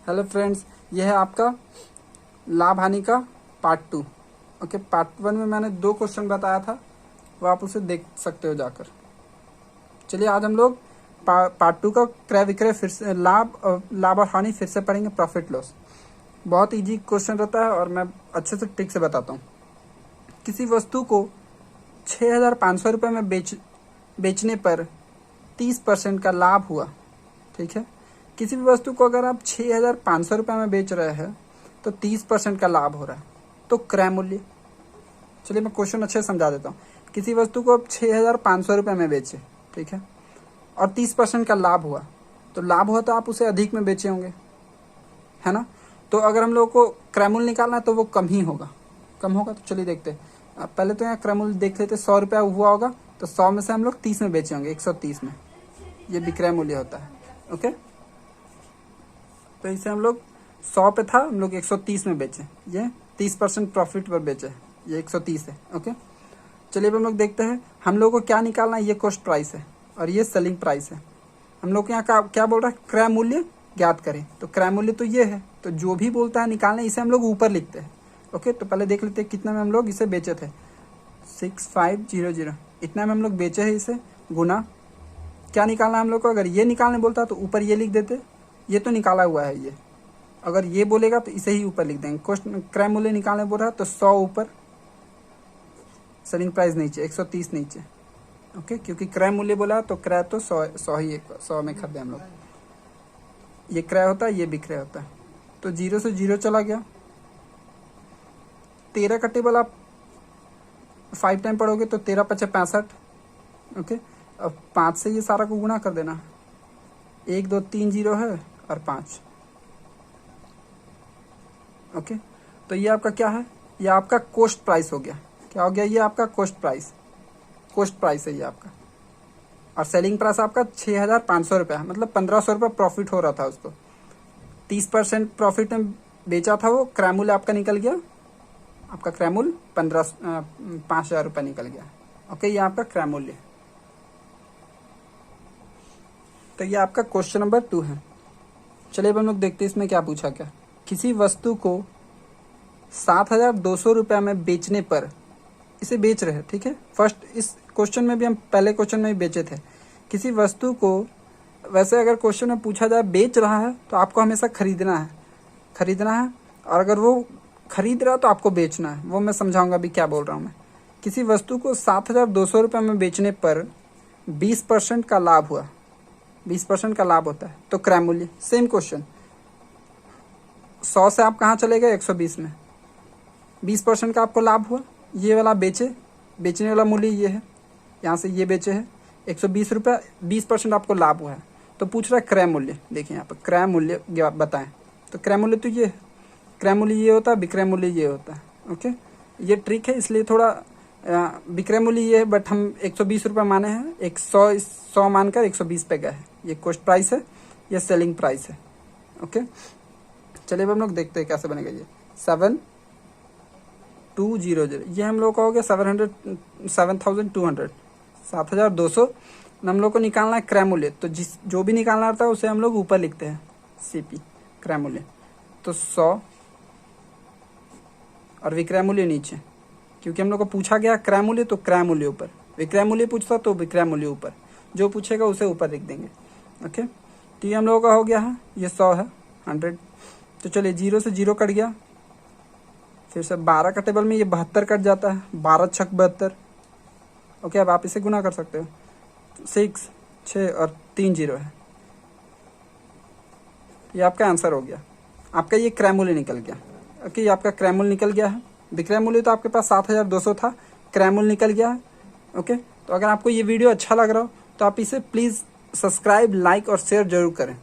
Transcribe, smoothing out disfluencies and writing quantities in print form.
Hello friends, यह है आपका लाभ हानि का पार्ट 2। ओके, पार्ट 1 में मैंने 2 क्वेश्चन बताया था, वो आप उसे देख सकते हो जाकर। चलिए आज हम लोग पार्ट 2 का क्रय विक्रय फिर से लाभ और हानि फिर से पढ़ेंगे, प्रॉफिट लॉस। बहुत इजी क्वेश्चन रहता है और मैं अच्छे से ट्रिक से बताता हूँ। किसी वस्तु को 6,500 रुपये में बेचने पर 30% का लाभ हुआ। ठीक है, किसी भी वस्तु को अगर आप 6,500 रुपये में बेच रहे हैं तो 30% का लाभ हो रहा है, तो क्रय मूल्य। चलिए मैं क्वेश्चन अच्छे से समझा देता हूँ। किसी वस्तु को आप 6,500 रुपये में बेचे, ठीक है, और 30% का लाभ हुआ, तो लाभ हुआ तो आप उसे अधिक में बेचे होंगे, है ना। तो अगर हम लोग को क्रय मूल्य निकालना है तो वो कम ही होगा, कम होगा। तो चलिए देखते हैं। पहले तो यहाँ क्रय मूल्य देख लेते। 100 रुपया हुआ होगा तो 100 में से हम लोग 30 में बेचे होंगे, 130 में। ये विक्रय मूल्य होता है। ओके, तो इसे हम लोग 100 पे था, हम लोग 130 में बेचे, ये 30% प्रॉफिट पर बेचे, ये 130 है। ओके, चलिए अब हम लोग देखते हैं हम लोग को क्या निकालना है। ये कॉस्ट प्राइस है और ये सेलिंग प्राइस है। हम लोग यहाँ क्या बोल रहा है, क्रय मूल्य ज्ञात करें। तो क्रय मूल्य तो ये है, तो जो भी बोलता है निकालना, इसे हम लोग ऊपर लिखते हैं। ओके, तो पहले देख लेते हैं कितना में हम लोग इसे बेचे थे। 6500, इतना में हम लोग बेचे हैं। इसे गुना क्या निकालना है हम लोग को। अगर ये निकालने बोलता तो ऊपर ये लिख देते, ये तो निकाला हुआ है। ये अगर ये बोलेगा तो इसे ही ऊपर लिख देंगे। कॉस्ट क्रय मूल्य निकालने बोल रहा है तो 100 ऊपर, सेलिंग प्राइस नीचे, 130 नीचे। ओके, क्योंकि क्रय मूल्य बोला तो क्रय तो 100 ही 100 में खरीदे हम लोग। ये क्रय होता है, ये विक्रय होता है। तो 0 से 0 चला गया। 13 का टेबल आप 5 टाइम पढ़ोगे तो 13 × 65। ओके, अब 5 से ये सारा को गुणा कर देना। 1 2 3 0 है और 5। ओके, तो ये आपका क्या है, ये आपका कॉस्ट प्राइस हो गया। क्या हो गया, ये आपका कॉस्ट प्राइस है ये आपका। और सेलिंग प्राइस आपका 6,500 रुपया, मतलब 1,500 रुपये प्रॉफिट हो रहा था उसको। 30% प्रॉफिट में बेचा था वो। क्रय मूल्य आपका निकल गया, आपका क्रय मूल्य 5,000 रुपये निकल गया। ओके, ये आपका क्रय मूल्य। तो ये आपका क्वेश्चन नंबर 2 है। चलिए अब हम लोग देखते हैं इसमें क्या पूछा क्या। किसी वस्तु को 7,200 रुपये में बेचने पर, इसे बेच रहे हैं, ठीक है। फर्स्ट इस क्वेश्चन में भी हम पहले क्वेश्चन में भी बेचे थे। किसी वस्तु को, वैसे अगर क्वेश्चन में पूछा जाए बेच रहा है तो आपको हमेशा खरीदना है, और अगर वो खरीद रहा है तो आपको बेचना है। वो मैं समझाऊंगा अभी क्या बोल रहा हूँ मैं। किसी वस्तु को 7,200 रुपये में बेचने पर 20% का लाभ हुआ, 20% का लाभ होता है, तो क्रय मूल्य। सेम क्वेश्चन, 100 से आप कहाँ चले गए, 120 में। 20% का आपको लाभ हुआ, ये वाला बेचने वाला मूल्य ये है, यहाँ से ये बेचे है 120 रुपये, 20% आपको लाभ हुआ है। तो पूछ रहा है क्रय मूल्य। देखिए यहाँ पर क्रय मूल्य बताएं, तो क्रय मूल्य तो ये है, क्रय मूल्य ये होता है, विक्रय मूल्य ये होता है। ओके, ये ट्रिक है, इसलिए थोड़ा विक्रय मूल्य ये है, बट हम 120 रुपये माने हैं, 100 मानकर 120 पे गए हैं। ये कॉस्ट प्राइस है, ये सेलिंग प्राइस है। ओके, चलिए अब हम लोग देखते हैं कैसे बनेगा ये। 7,200, ये हम लोग का हो गया 7,200, 7,200 हम लोग को निकालना है क्रय मूल्य। तो जो भी निकालना रहता है उसे हम लोग ऊपर लिखते हैं, CP क्रय मूल्य। तो 100 और विक्रय मूल्य नीचे, क्योंकि हम लोग को पूछा गया क्रय मूल्य तो क्रय मूल्य ऊपर, विक्रय मूल्य पूछता तो विक्रय मूल्य ऊपर, जो पूछेगा उसे ऊपर लिख देंगे। ओके, तो ये हम लोगों का हो गया है, ये 100 है, 100। तो चलिए 0 से 0 कट गया। फिर से 12 का टेबल में ये 72 कट जाता है, 12 छक 72। ओके, अब आप इसे गुना कर सकते हो। 6 6 और 3 0 है, ये आपका आंसर हो गया। आपका ये क्रय मूल्य निकल गया। ओके, ये आपका क्रय मूल्य निकल गया है। विक्रय मूल्य तो आपके पास 7,200 था, क्रय मूल्य निकल गया है। ओके, तो अगर आपको ये वीडियो अच्छा लग रहा हो तो आप इसे प्लीज़ सब्सक्राइब, लाइक और शेयर जरूर करें।